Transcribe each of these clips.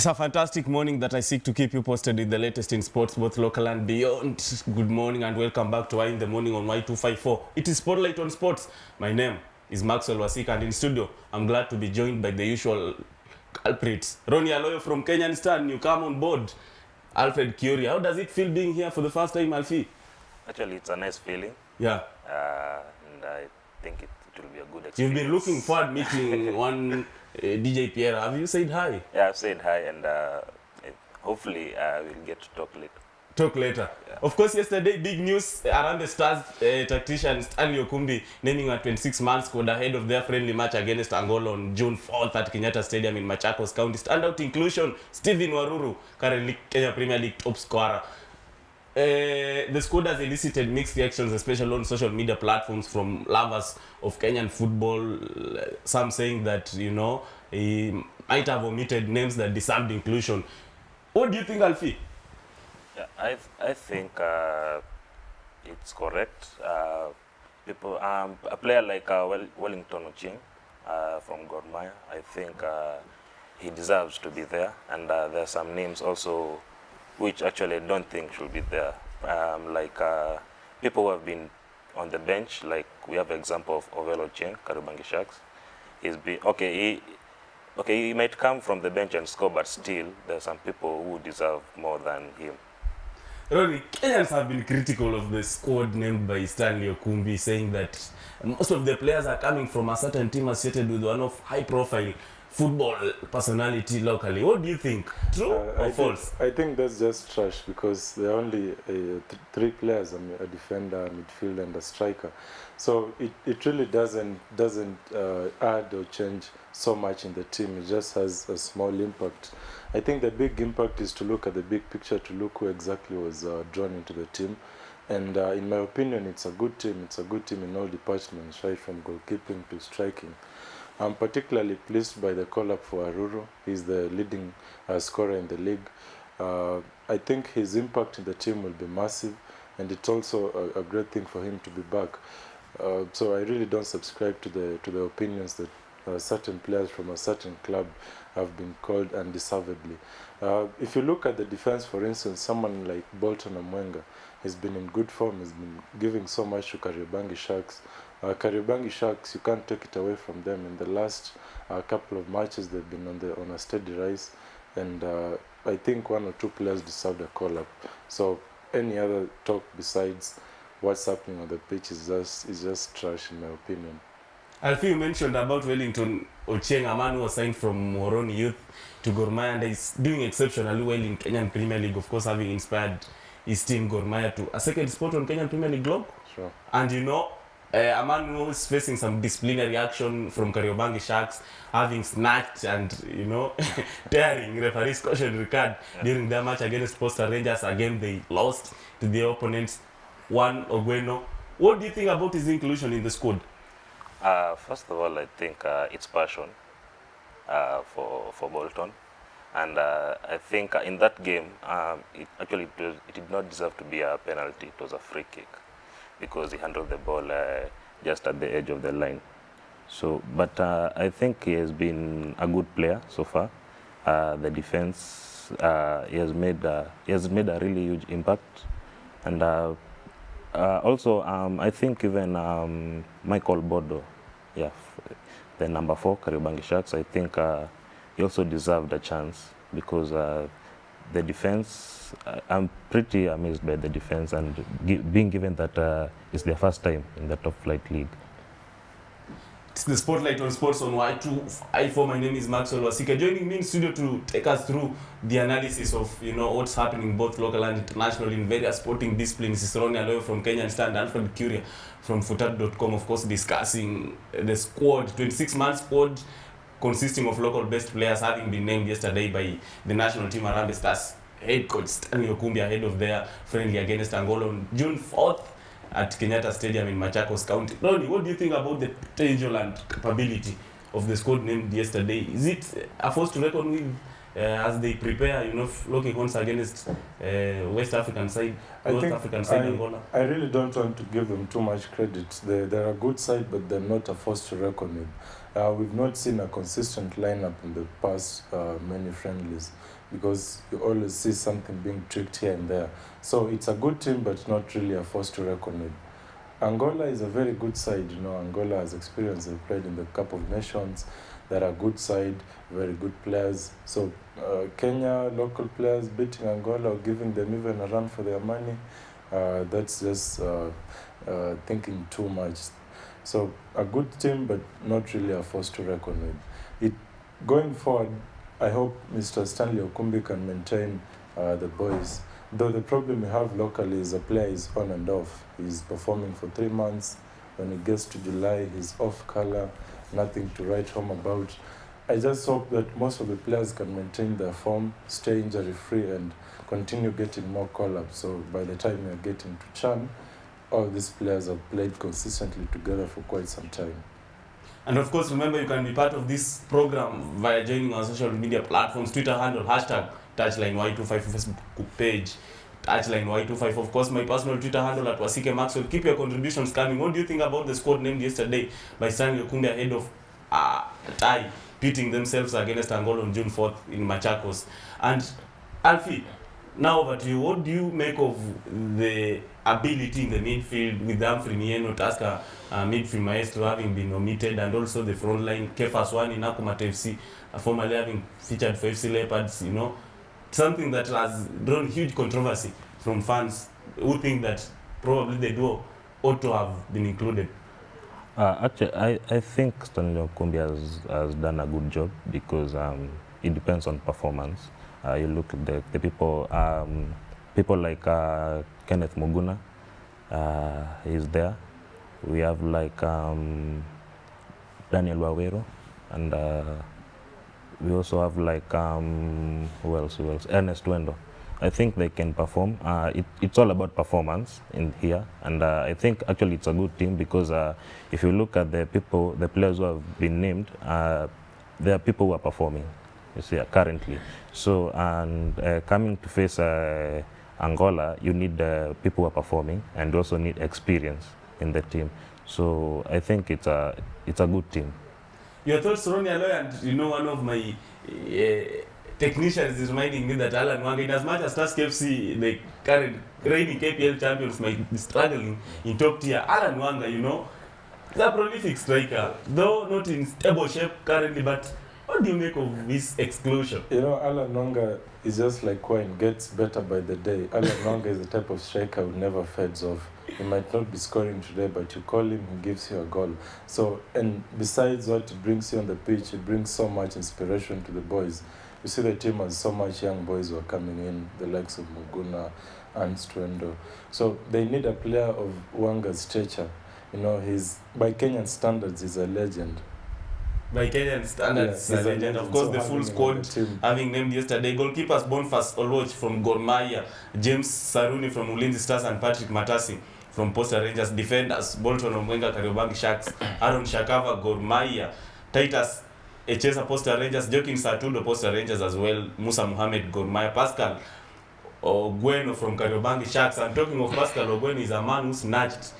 It's a fantastic morning that I seek to keep you posted with the latest in sports, both local and beyond. Good morning and welcome back to Y in the Morning on Y254. It is Spotlight on Sports. My name is Maxwell Wasika, and in studio, I'm glad to be joined by the usual culprits. Ronnie Aloyo from Kenyan Star, you come on board. Alfred Curia, how does it feel being here for the first time, Alfie? Actually, it's a nice feeling. Yeah. And I think it will be a good experience. You've been looking forward meeting one DJ Pierra. Have you said hi? Yeah, I've said hi, and hopefully we'll get to talk later. Talk later. Yeah. Of course, yesterday, big news around the Stars tactician Stanley Okumbi naming a 26-man squad ahead of their friendly match against Angola on June 4th at Kenyatta Stadium in Machakos County. Standout inclusion, Stephen Waruru, currently Kenya Premier League top scorer. The squad has elicited mixed reactions, especially on social media platforms from lovers of Kenyan football. Some saying that, you know, he might have omitted names that deserved inclusion. What do you think, Alfie? Yeah, I think it's correct. People, a player like Wellington Ochieng from Gor Mahia, I think he deserves to be there. And there are some names also which actually I don't think should be there. Like people who have been on the bench, like we have example of Ovelo Ochieng, Kariobangi Sharks. He might come from the bench and score, but still there are some people who deserve more than him. Ronnie, Kenyans have been critical of the squad named by Stanley Okumbi, saying that most of the players are coming from a certain team associated with one of high-profile football personality locally. What do you think? True or false? I think that's just trash, because there are only three players, a defender, a midfielder, and a striker. So it really doesn't add or change so much in the team. It just has a small impact. I think the big impact is to look at the big picture, to look who exactly was drawn into the team. And in my opinion, it's a good team. It's a good team in all departments, right from goalkeeping to striking. I'm particularly pleased by the call-up for Aruru. He's the leading scorer in the league. I think his impact in the team will be massive, and it's also a great thing for him to be back. So I really don't subscribe to the opinions that certain players from a certain club have been called undeservedly. If you look at the defense, for instance, someone like Bolton Amwenga has been in good form, has been giving so much to Kariobangi Sharks. Kariobangi Sharks, you can't take it away from them. In the last couple of matches, they've been on a steady rise, and I think one or two players deserved a call-up. So any other talk besides what's happening on the pitch is just trash, in my opinion. Alfie, you mentioned about Wellington Ochieng, a man who was signed from Moroni Youth to Gor Mahia, and is doing exceptionally well in Kenyan Premier League, of course, having inspired his team Gor Mahia to a second spot on Kenyan Premier League globe. Sure. And you know, a man who is facing some disciplinary action from Kariobangi Sharks, having snatched and, you know, tearing referee's cautionary card during their match against Posta Rangers. Again, they lost to their opponents, Juan Ogweno. What do you think about his inclusion in the squad? First of all, I think it's passion for Bolton. And I think in that game, it did not deserve to be a penalty. It was a free kick, because he handled the ball just at the edge of the line. So, but I think he has been a good player so far. The defense, he has made a really huge impact, and also I think even Michael Bodo, the number 4 Kariobangi Sharks, I think he also deserved a chance, because the defense, I'm pretty amazed by the defense, and being given that it's their first time in the top flight league. It's the Spotlight on Sports on Y254. My name is Maxwell Wasika. Joining me in studio to take us through the analysis of, you know, what's happening both local and international in various sporting disciplines is Ronnie Aloyo from Kenyan Star and Alfred Curia from Futat.com, of course, discussing the squad, 26-man squad, consisting of local best players, having been named yesterday by the national team Harambee Stars head coach Stanley Okumbi ahead of their friendly against Angola on June 4th at Kenyatta Stadium in Machakos County. Ronnie, what do you think about the potential and capability of the squad named yesterday? Is it a force to reckon with as they prepare, looking once against West African side, North African side, Angola? I really don't want to give them too much credit. They're a good side, but they're not a force to reckon with. We've not seen a consistent lineup in the past many friendlies, because you always see something being tweaked here and there. So it's a good team, but not really a force to reckon with. Angola is a very good side. Angola has experience. They've played in the Cup of Nations. They're a good side, very good players. So Kenya, local players beating Angola or giving them even a run for their money, that's just thinking too much. So a good team, but not really a force to reckon with. Going forward, I hope Mr. Stanley Okumbi can maintain the boys. Though the problem we have locally is a player is on and off. He's performing for 3 months. When it gets to July, he's off color, nothing to write home about. I just hope that most of the players can maintain their form, stay injury-free, and continue getting more call-ups. So by the time we're getting to CHAN, all these players have played consistently together for quite some time. And of course, remember, you can be part of this program via joining our social media platforms, Twitter handle, #Touchline Y254 Facebook page, Touchline Y254. Of course, my personal Twitter handle at Wasike Maxwell. Keep your contributions coming. What do you think about the squad named yesterday by Stanley Okumbi ahead of tie pitting themselves against Angola on June 4th in Machakos? And Alfie, now over to you. What do you make of the ability in the midfield with Humphrey Mieno, Tasker, midfield maestro having been omitted, and also the front line, Kefa Swani, Nakumatt FC, formerly having featured for FC Leopards, something that has drawn huge controversy from fans who think that probably the duo ought to have been included? Actually, I think Stanley Okumbi has done a good job, because it depends on performance. You look at the people like Kenneth Muguna, he's there. We have like Daniel Wawero, and we also have like who else? Ernest Wendo. I think they can perform. It's all about performance in here, and I think actually it's a good team, because if you look at the players who have been named, there are people who are performing, you see, currently. So, and coming to face Angola, you need people who are performing, and also need experience in the team. So I think it's a good team. Your thoughts, Ronnie Aloy? And one of my technicians is reminding me that Alan Wanga, in as much as Tusk FC, the current reigning KPL champions, might be struggling in top tier, Alan Wanga, is a prolific striker, though not in stable shape currently. But what do you make of this exclusion? Alan Wanga is just like wine, gets better by the day. Alan Wanga is the type of striker who never fades off. He might not be scoring today, but you call him, he gives you a goal. So, and besides what it brings you on the pitch, it brings so much inspiration to the boys. You see the team has so much young boys who are coming in, the likes of Muguna and Stwendo. So they need a player of Wanga's stature. He's, by Kenyan standards, he's a legend. By Kenyan standards, he's a legend. Of course, so the full squad having named yesterday: goalkeepers Boniface Olwoch from Gor Mahia, James Saruni from Ulinzi Stars, and Patrick Matasi from Posta Rangers. Defenders: Bolton Omwenga, Kariobangi Sharks, Aaron Shakava, Gor Mahia, Titus Echesa, Posta Rangers, Joaquin Satudo, Posta Rangers as well, Musa Mohamed, Gor Mahia, Pascal Ogweno from Kariobangi Sharks. And talking of Pascal Ogweno, is a man who snatched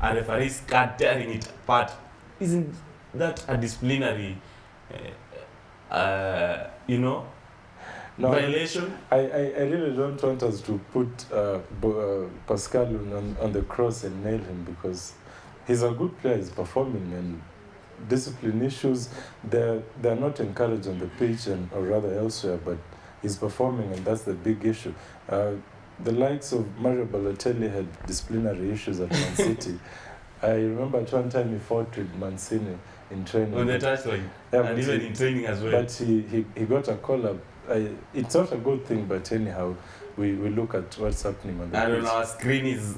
a referee's card, tearing it apart. Isn't that a disciplinary violation? I really don't want us to put Pascal on the cross and nail him, because he's a good player, he's performing, and discipline issues, they're not encouraged on the pitch or rather elsewhere, but he's performing, and that's the big issue. The likes of Mario Balotelli had disciplinary issues at Man City. I remember at one time he fought with Mancini in training. On the touchline, and even in training as well. But he got a call-up. It's not a good thing, but anyhow, we look at what's happening on the pitch. And on our screen is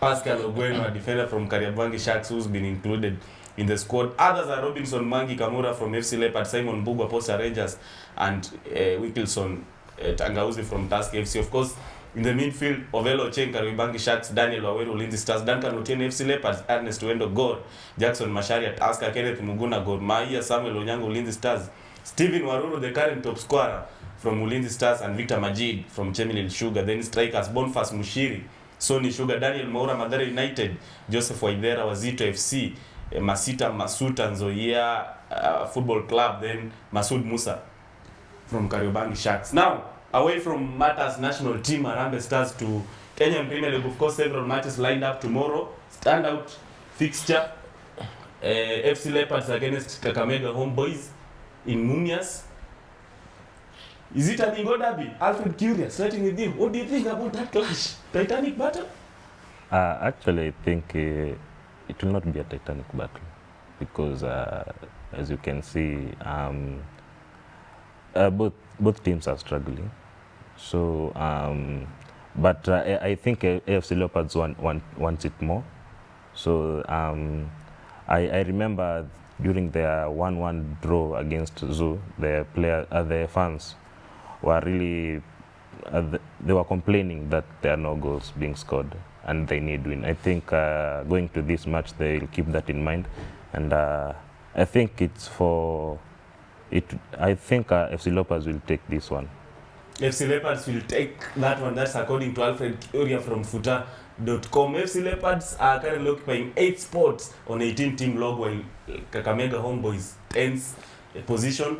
Pascal Ogweno, a defender from Kariobangi Sharks, who's been included in the squad. Others are Robinson Mangi Kamura from FC Leopards, Simon Bugwa, Posta Rangers, and Wilkinson Tangauzi from Tusk FC. Of course, in the midfield, Ovelo Ochieng, Kariobangi Sharks, Daniel Wawero, Ulinzi Stars, Duncan Otieno, FC Leopards, Ernest Wendo, Gor, Jackson Macharia, Tusker, Kenneth Muguna, Gor Mahia, Samuel Onyango, Ulinzi Stars, Steven Waruru, the current top scorer from Ulinzi Stars, and Victor Majid from Chemelil Sugar. Then strikers Boniface Mushiri, Sony Sugar, Daniel Maura, Mathare United, Joseph Waidera, Wazito FC, Masita Masuta Nzoia Football Club, then Masoud Musa from Kariobangi Sharks. Now, away from Matters national team, Harambee Stars, to Kenyan Premier League, of course, several matches lined up tomorrow. Standout fixture, FC Leopards against Kakamega Homeboys in Mumias. Is it an Ingo derby? Alfred Curious, starting with you. What do you think about that clash? Titanic battle? Actually, I think it will not be a Titanic battle because, as you can see, both teams are struggling. So, but I think AFC Leopards wants it more. So I remember during their 1-1 draw against Zoo, their fans were really they were complaining that there are no goals being scored and they need win. I think going to this match they will keep that in mind, and I think it's for it. I think FC Leopards will take this one. FC Leopards will take that one. That's according to Alfred Curia from Futa.com. FC Leopards are currently occupying 8 spots on 18-team log, while Kakamega Homeboys 10th position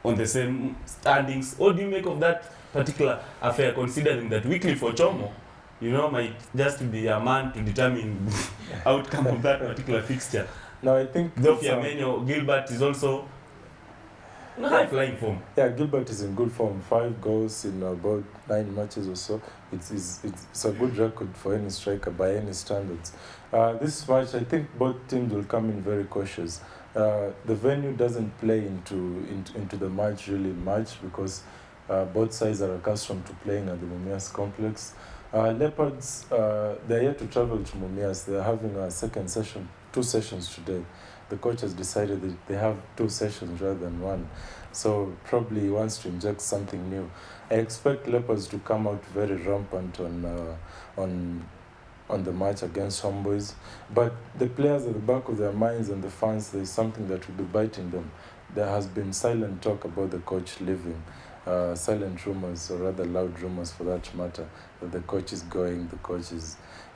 on the same standings. What do you make of that particular affair, considering that weekly for Chomo, might just be a man to determine outcome of that particular fixture? No, I think Zofia Menyo Gilbert is also in high flying form. Yeah, Gilbert is in good form. 5 goals in about 9 matches or so. It's a good record for any striker by any standards. This match, I think both teams will come in very cautious. The venue doesn't play into the match really much because both sides are accustomed to playing at the Mumias complex. Leopards, they're yet to travel to Mumias. They're having a second session, 2 sessions today. The coach has decided that they have 2 sessions rather than 1. So probably he wants to inject something new. I expect Leopards to come out very rampant on the match against Homeboys. But the players at the back of their minds and the fans, there is something that will be biting them. There has been silent talk about the coach leaving. Silent rumors, or rather loud rumors for that matter, that the coach is going,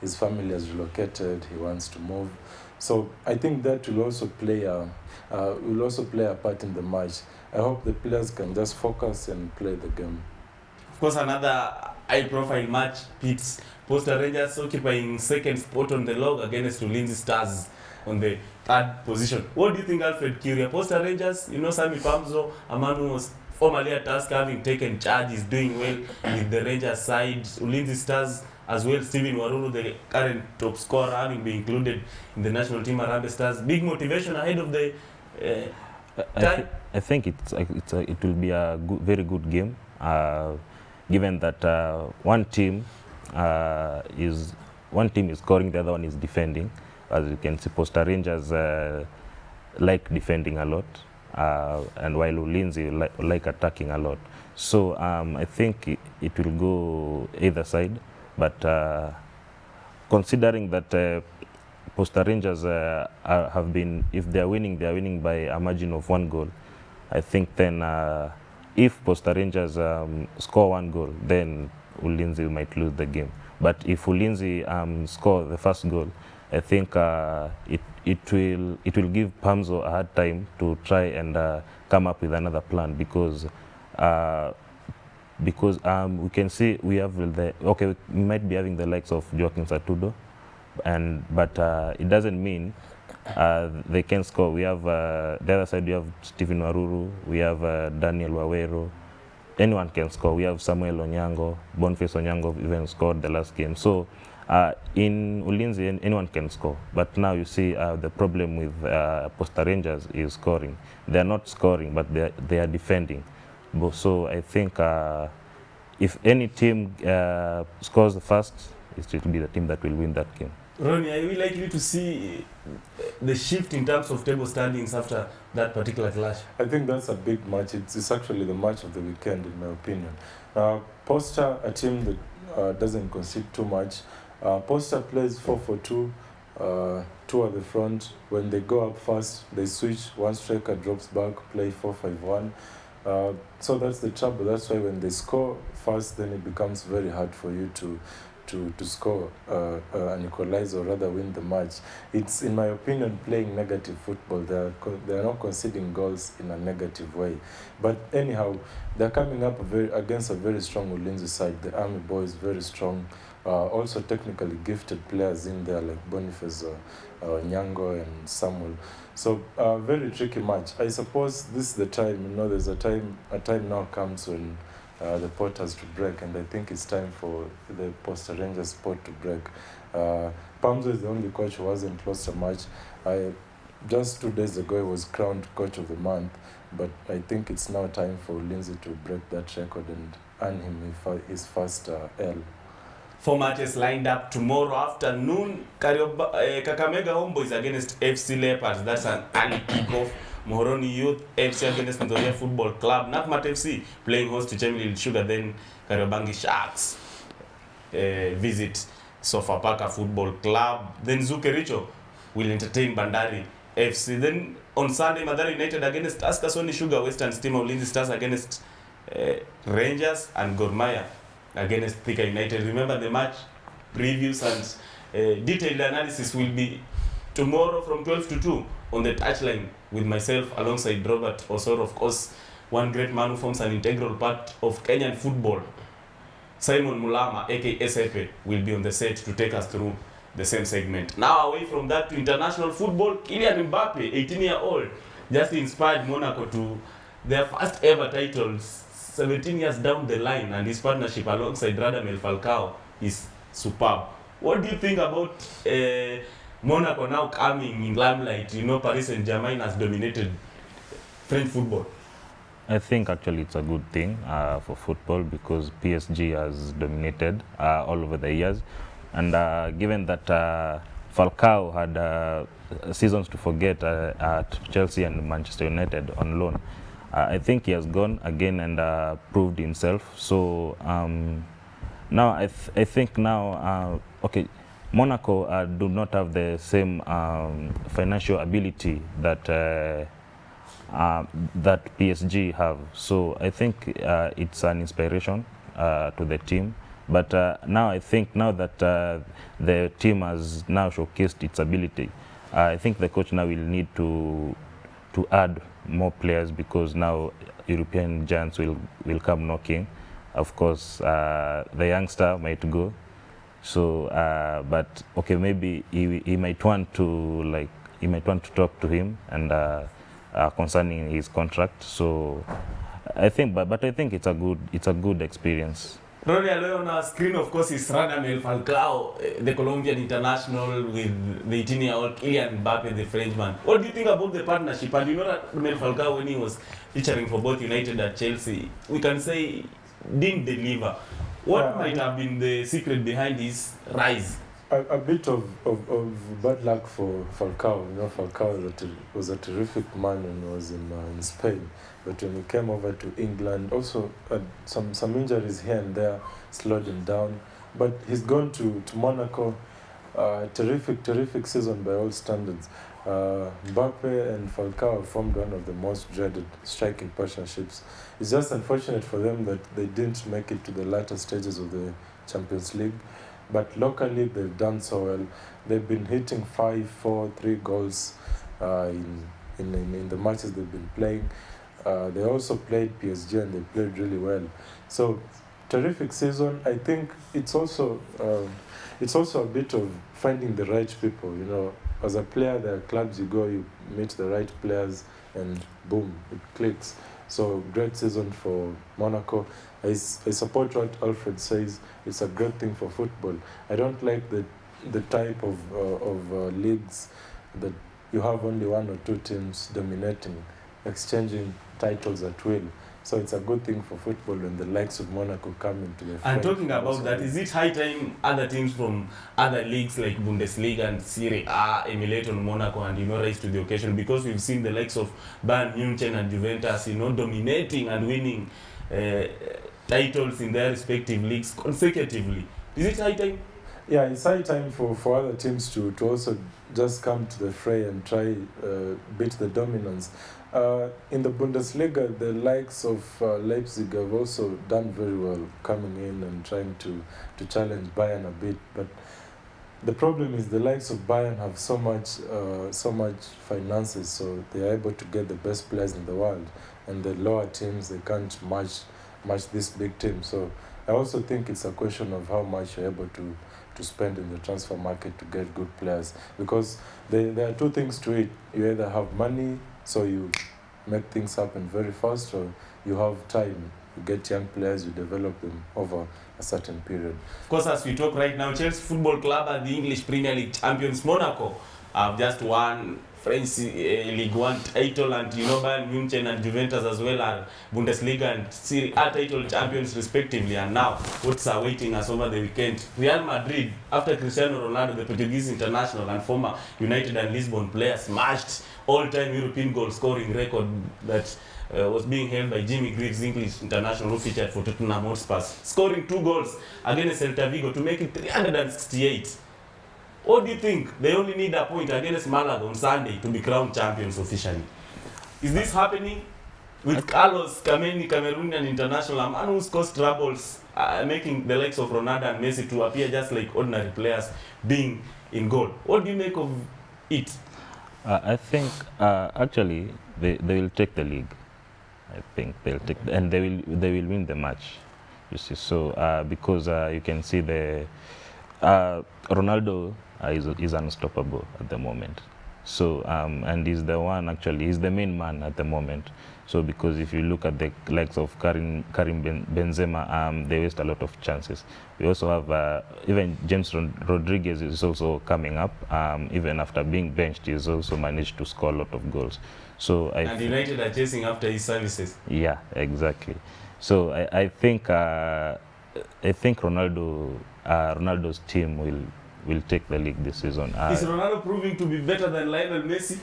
his family has relocated, he wants to move. So I think that will also play a part in the match. I hope the players can just focus and play the game. Of course, another high-profile match pits Posta Rangers occupying 2nd spot on the log against Ulinzi Stars on the 3rd position. What do you think, Alfred Curia? Posta Rangers, Sami Pamzo, a man who was formerly at Tusker, having taken charge, is doing well with the Rangers side. Ulinzi Stars as well, Steven Waruru, the current top scorer, having been included in the national team. Harambee Stars, big motivation ahead of the time. I think it will be a very good game, given that one team is scoring, the other one is defending. As you can see, Posta Rangers like defending a lot, and while Ulinzi like attacking a lot. So I think it will go either side. But considering that Posta Rangers have been, if they are winning by a margin of 1 goal, I think then if Posta Rangers score 1 goal, then Ulinzi might lose the game. But if Ulinzi score the first goal, I think it will give Pamzo a hard time to try and come up with another plan, because we can see we have we might be having the likes of Joaquin Satudo, but it doesn't mean they can score. We have the other side. We have Steven Waruru, we have Daniel Wawero. Anyone can score. We have Samuel Onyango, Boniface Onyango even scored the last game. So in Ulinzi, anyone can score. But now you see the problem with Posta Rangers is scoring. They are not scoring, but they are defending. So I think if any team scores first, it will be the team that will win that game. Ronnie, are we likely to see the shift in terms of table standings after that particular clash? I think that's a big match. It's actually the match of the weekend, in my opinion. Posta, a team that doesn't concede too much. Posta plays 4-4-2. two at the front. When they go up fast, they switch. One striker drops back, play 4-5-1. So that's the trouble. That's why when they score fast, then it becomes very hard for you to score an equalizer or rather win the match. It's, in my opinion, playing negative football. They are not conceding goals in a negative way. But anyhow, they're coming up against a very strong Ulinzi side. The Army boys, very strong. Also technically gifted players in there like Boniface, Nyango and Samuel. So very tricky match. I suppose this is the time, there's a time now comes when the pot has to break, and I think it's time for the Posta Rangers pot to break. Pamzo is the only coach who hasn't lost a match. Just 2 days ago he was crowned coach of the month, but I think it's now time for Lindsay to break that record and earn him his first L. 4 matches lined up tomorrow afternoon. Kakamega Homeboys against FC Leopards. That's an early kickoff. Mohoroni Youth FC against Nzoia Football Club. Nakumatt FC playing host to Chemelil Sugar. Then Kariobangi Sharks visit Sofapaka Football Club. Then Zukericho will entertain Bandari FC. Then on Sunday, Mathare United against Tusker, Sony Sugar, Western Stima, Ulinzi Stars against Rangers, and Gor Mahia against Thika United. Remember, the match previews and detailed analysis will be tomorrow from 12 to 2 on the touchline with myself alongside Robert Osoro, of course, one great man who forms an integral part of Kenyan football. Simon Mulama, aka Sepe, will be on the set to take us through the same segment. Now, away from that to international football, Kylian Mbappe, 18-year-old, just inspired Monaco to their first ever titles 17 years down the line, and his partnership alongside Radamel Falcao is superb. What do you think about Monaco now coming in limelight? Paris Saint-Germain has dominated French football. I think actually it's a good thing for football because PSG has dominated all over the years. And given that Falcao had seasons to forget at Chelsea and Manchester United on loan, I think he has gone again and proved himself. So now I think now, okay, Monaco do not have the same financial ability that that PSG have. So I think it's an inspiration to the team. But now I think now that the team has now showcased its ability, I think the coach now will need to add more players because now European giants will come knocking. Of course, the youngster might go. So, but okay, maybe he might want to talk to him and concerning his contract. So, I think, but I think it's a good experience. Rory Aloy on our screen, of course, is Radamel Falcao, the Colombian international, with the 18-year-old Kylian Mbappe, the Frenchman. What do you think about the partnership? And Radamel Falcao, when he was featuring for both United and Chelsea, we can say didn't deliver. What might have been the secret behind his rise? A bit of bad luck for Falcao. Falcao was a terrific man when he was in Spain. But when he came over to England, also some injuries here and there slowed him down. But he's gone to Monaco. Terrific season by all standards. Mbappe and Falcao formed one of the most dreaded striking partnerships. It's just unfortunate for them that they didn't make it to the latter stages of the Champions League. But locally, they've done so well. They've been hitting 5, 4, 3 goals in the matches they've been playing. They also played PSG and they played really well. So, terrific season. I think it's also a bit of finding the right people. As a player, there are clubs you go, you meet the right players, and boom, it clicks. So, great season for Monaco. I support what Alfred says. It's a great thing for football. I don't like the type of leagues that you have only 1 or 2 teams dominating, exchanging titles at will. So it's a good thing for football when the likes of Monaco come into the And talking about that, is it high time other teams from other leagues like Bundesliga and Serie A emulate on Monaco and rise to the occasion? Because we've seen the likes of Bayern Munich and Juventus, dominating and winning titles in their respective leagues consecutively. Is it high time? Yeah, it's high time for other teams to also just come to the fray and try beat the dominance. In the Bundesliga, the likes of Leipzig have also done very well, coming in and trying to challenge Bayern a bit. But the problem is the likes of Bayern have so much finances, so they are able to get the best players in the world, and the lower teams they can't match this big team. So I also think it's a question of how much you're able to spend in the transfer market to get good players, because there are two things to it. You either have money, so you make things happen very fast, or you have time. You get young players, you develop them over a certain period. Of course, as we talk right now, Chelsea Football Club are the English Premier League champions. Monaco have just won French League One title, and Bayern Munich and Juventus as well are Bundesliga and Serie A title champions respectively. And now, what's awaiting us over the weekend? Real Madrid, after Cristiano Ronaldo, the Portuguese international and former United and Lisbon player, smashed all-time European goal-scoring record that was being held by Jimmy Greaves, English international who featured for Tottenham Hotspur, scoring 2 goals against Celta Vigo to make it 368. What do you think? They only need a point against Malaga on Sunday to be crowned champions officially. Is this happening with Carlos Kameni, Cameroonian international, a man who's caused troubles, making the likes of Ronaldo and Messi to appear just like ordinary players being in goal? What do you make of it? I think actually they will take the league. I think they'll take, and they will win the match. You see, so because you can see the Ronaldo is unstoppable at the moment. So and he's the one, actually he's the main man at the moment. So because if you look at the likes of Karim Benzema, they waste a lot of chances. We also have even James Rodriguez is also coming up. Even after being benched, he's also managed to score a lot of goals. So and United are chasing after his services. Yeah, exactly. So I think Ronaldo's team will take the league this season. Is Ronaldo proving to be better than Lionel Messi?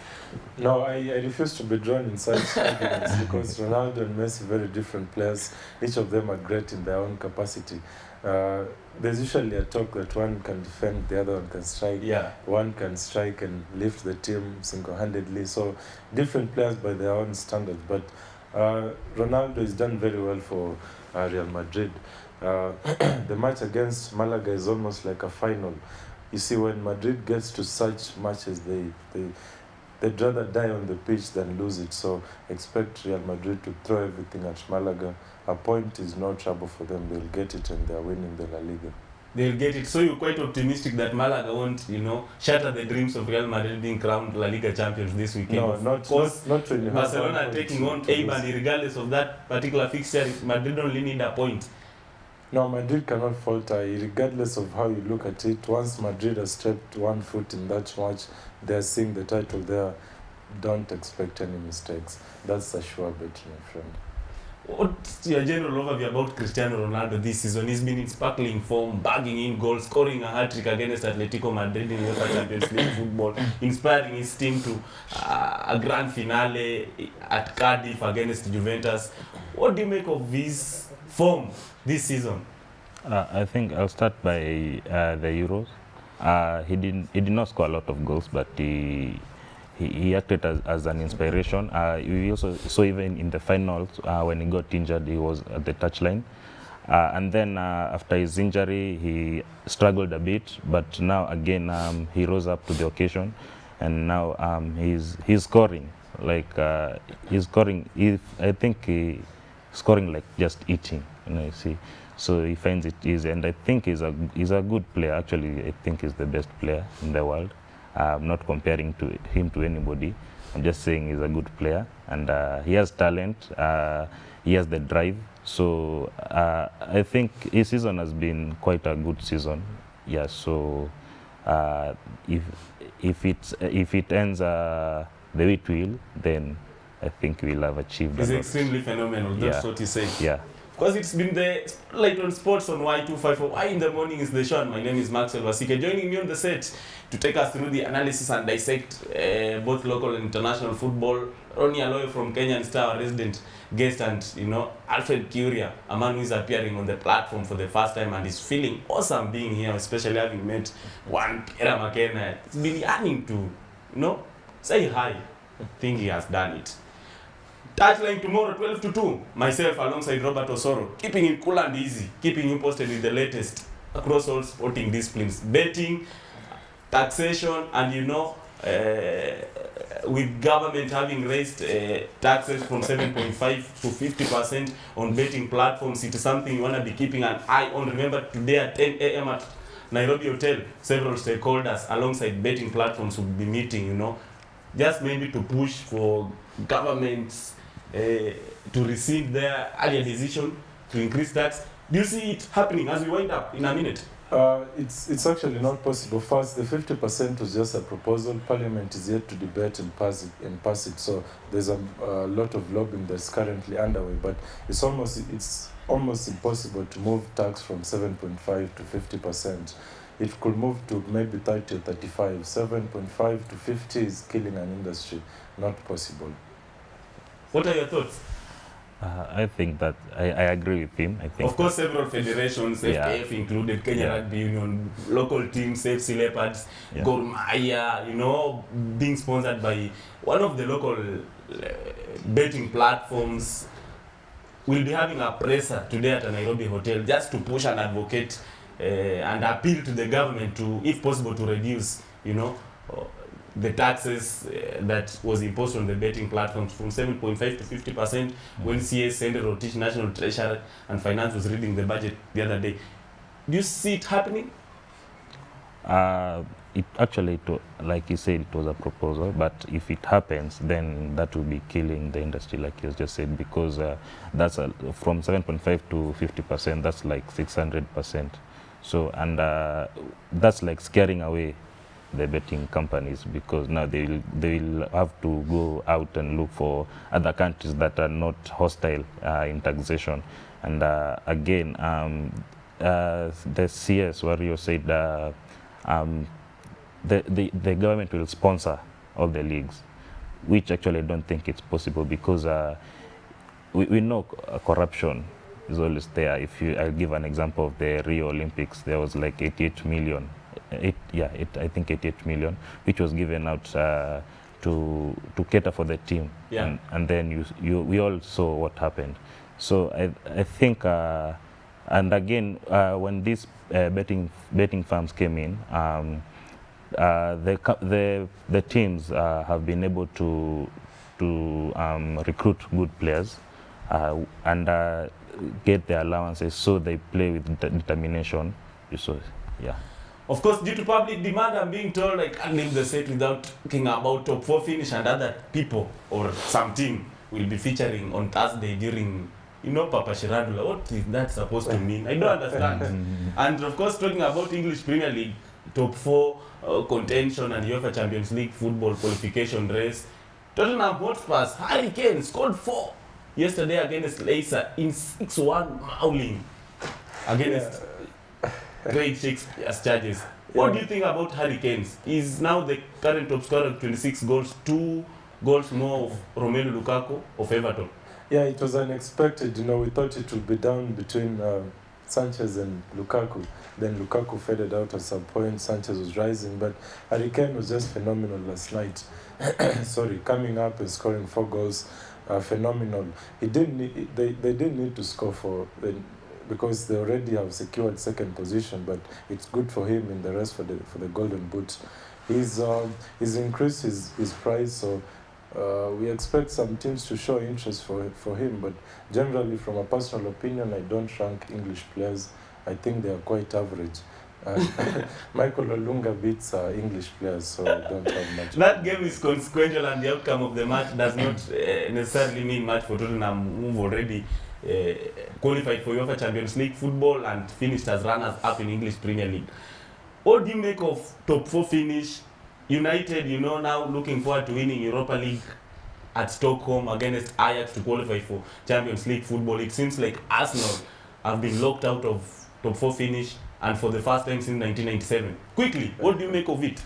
No, I refuse to be drawn in such arguments because Ronaldo and Messi are very different players. Each of them are great in their own capacity. There's usually a talk that one can defend, the other one can strike. Yeah. One can strike and lift the team single-handedly. So different players by their own standards. But Ronaldo has done very well for Real Madrid. The match against Malaga is almost like a final. You see, when Madrid gets to such matches, they'd rather die on the pitch than lose it. So expect Real Madrid to throw everything at Malaga. A point is no trouble for them. They'll get it and they're winning the La Liga. They'll get it. So you're quite optimistic that Malaga won't, shatter the dreams of Real Madrid being crowned La Liga champions this weekend. No, not really. Barcelona are taking on Eibar, regardless of that particular fixture. Madrid only need a point. No, Madrid cannot falter, regardless of how you look at it. Once Madrid has stepped one foot in that match, they're seeing the title there. Don't expect any mistakes. That's a sure bet, my friend. What's your general overview about Cristiano Ronaldo this season? He's been in sparkling form, bagging in goals, scoring a hat-trick against Atletico Madrid in UEFA Champions League football, inspiring his team to a grand finale at Cardiff against Juventus. What do you make of his form this season? I think I'll start by the Euros. He did not score a lot of goals, but he acted as an inspiration. We also saw even in the finals when he got injured, he was at the touchline. And then after his injury, he struggled a bit, but now again he rose up to the occasion, and now he's scoring. He's scoring. I think he's scoring like just eating. You see. So he finds it easy, and I think he's a good player. Actually, I think he's the best player in the world. I'm not comparing him to anybody. I'm just saying he's a good player, and he has talent. He has the drive. So I think his season has been quite a good season. Yeah. So if it ends the way it will, then I think we'll have achieved. He's extremely phenomenal. That's what he's saying. Yeah. Of Because it's been the Spotlight on Sports on Y254. Y in the morning is the show, and my name is Maxwell Wasike. Joining me on the set to take us through the analysis and dissect both local and international football. Ronnie Aloy from Kenyan Star, our resident guest, and Alfred Pierra, a man who is appearing on the platform for the first time and is feeling awesome being here, especially having met one Pierra McKenna. It's been yearning to, say hi. I think he has done it. Touchline tomorrow, 12 to 2. Myself alongside Robert Osoro, keeping it cool and easy, keeping you posted with the latest across all sporting disciplines, betting, taxation, and with government having raised taxes from 7.5 to 50% on betting platforms, it is something you want to be keeping an eye on. Remember, today at 10 a.m. at Nairobi Hotel, several stakeholders alongside betting platforms will be meeting, just maybe to push for governments to rescind their earlier decision to increase tax. Do you see it happening as we wind up in a minute? It's actually not possible. First, the 50% was just a proposal. Parliament is yet to debate and pass it. So there's a lot of lobbying that's currently underway. But it's almost impossible to move tax from 7.5 to 50%. It could move to maybe 30 or 35. 7.5 to 50 is killing an industry. Not possible. What are your thoughts? I think that I agree with him. I think of course, several federations, FKF included, Kenya Rugby Union, local teams, FC Leopards, Gor Mahia, being sponsored by one of the local betting platforms, will be having a presser today at a Nairobi hotel just to push and advocate and appeal to the government to, if possible, to reduce, the taxes that was imposed on the betting platforms from 7.5 to 50% when CS Sender Rotich, National Treasurer and Finance was reading the budget the other day. Do you see it happening? It actually, like you said, it was a proposal, but if it happens, then that will be killing the industry, like you just said, because that's from 7.5 to 50%, that's like 600%. So, and that's like scaring away the betting companies, because now they will have to go out and look for other countries that are not hostile in taxation. And again, the CS Warrior said the government will sponsor all the leagues, which actually I don't think it's possible, because we know corruption is always there. I'll give an example of the Rio Olympics. There was like 88 million. I think 88 million, which was given out to cater for the team, and then we all saw what happened. So I think, and again, when these betting firms came in, the teams have been able to recruit good players and get their allowances, so they play with determination. So yeah. Of course, due to public demand, I'm being told I can't leave the set without talking about top 4 finish, and other people or some team will be featuring on Thursday during, Papa Shiradula. What is that supposed to mean? I don't understand. And of course, talking about English Premier League, top 4 contention and UEFA Champions League football qualification race. Tottenham Hotspur's Harry Kane scored 4 yesterday against Leicester in 6-1 mauling against great Shakespeare's charges. What do you think about Harry Kane? He's now the current top scorer with 26 goals, 2 goals more of Romelu Lukaku of Everton. Yeah, it was unexpected. We thought it would be down between Sanchez and Lukaku. Then Lukaku faded out at some point. Sanchez was rising, but Harry Kane was just phenomenal last night. Coming up and scoring 4 goals, phenomenal. They didn't need to score because they already have secured second position, but it's good for him in the race for the Golden Boot. He's increased his price, so we expect some teams to show interest for him. But generally, from a personal opinion, I don't rank English players. I think they are quite average. Michael Olunga beats English players, so I don't have much. That game is consequential, and the outcome of the match does not necessarily mean much for Tottenham, who've already qualified for UEFA Champions League football and finished as runners-up in English Premier League. What do you make of top 4 finish? United, now looking forward to winning Europa League at Stockholm against Ajax to qualify for Champions League football. It seems like Arsenal have been locked out of top 4 finish, and for the first time since 1997. Quickly, what do you make of it?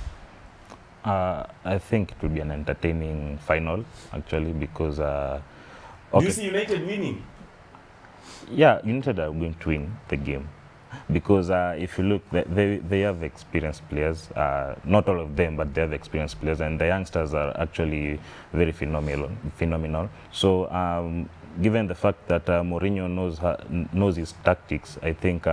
I think it will be an entertaining final, actually, because... Do you see United winning? Yeah, United are going to win the game. Because if you look, they have experienced players. Not all of them, but they have experienced players. And the youngsters are actually very phenomenal. So given the fact that Mourinho knows his tactics, I think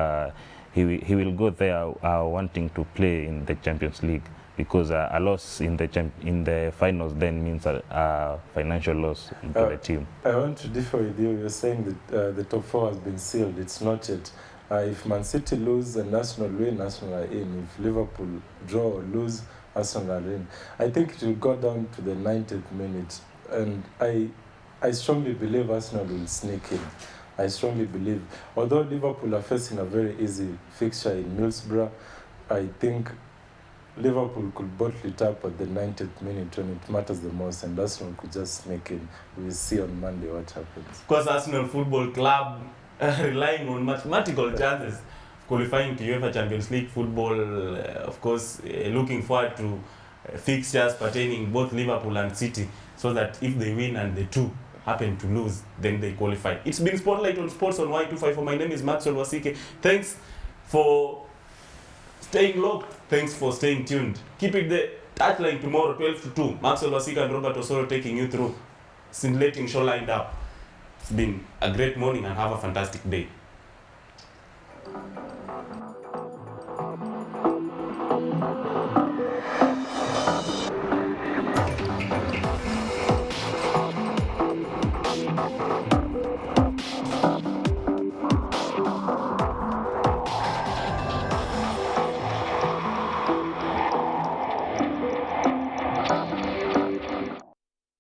he will go there wanting to play in the Champions League, because a loss in the finals then means a financial loss to the team. I want to differ with you. You're saying that the top 4 has been sealed. It's not yet. If Man City lose and Arsenal win, Arsenal are in. If Liverpool draw or lose, Arsenal are in. I think it will go down to the 90th minute, and I strongly believe Arsenal will sneak in. I strongly believe. Although Liverpool are facing a very easy fixture in Middlesbrough, I think Liverpool could bottle it up at the 90th minute when it matters the most, and Arsenal could just sneak in. We'll see on Monday what happens. Because Arsenal Football Club relying on mathematical chances of qualifying to UEFA Champions League football, of course, looking forward to fixtures pertaining both Liverpool and City, so that if they win and the two happen to lose, then they qualify. It's been Spotlight on Sports on Y254. My name is Maxwell Wasike. Thanks for staying locked. Thanks for staying tuned. Keep it the touchline tomorrow, 12 to 2. Maxwell Wasike and Robert Osoro taking you through scintillating show lined up. It's been a great morning, and have a fantastic day.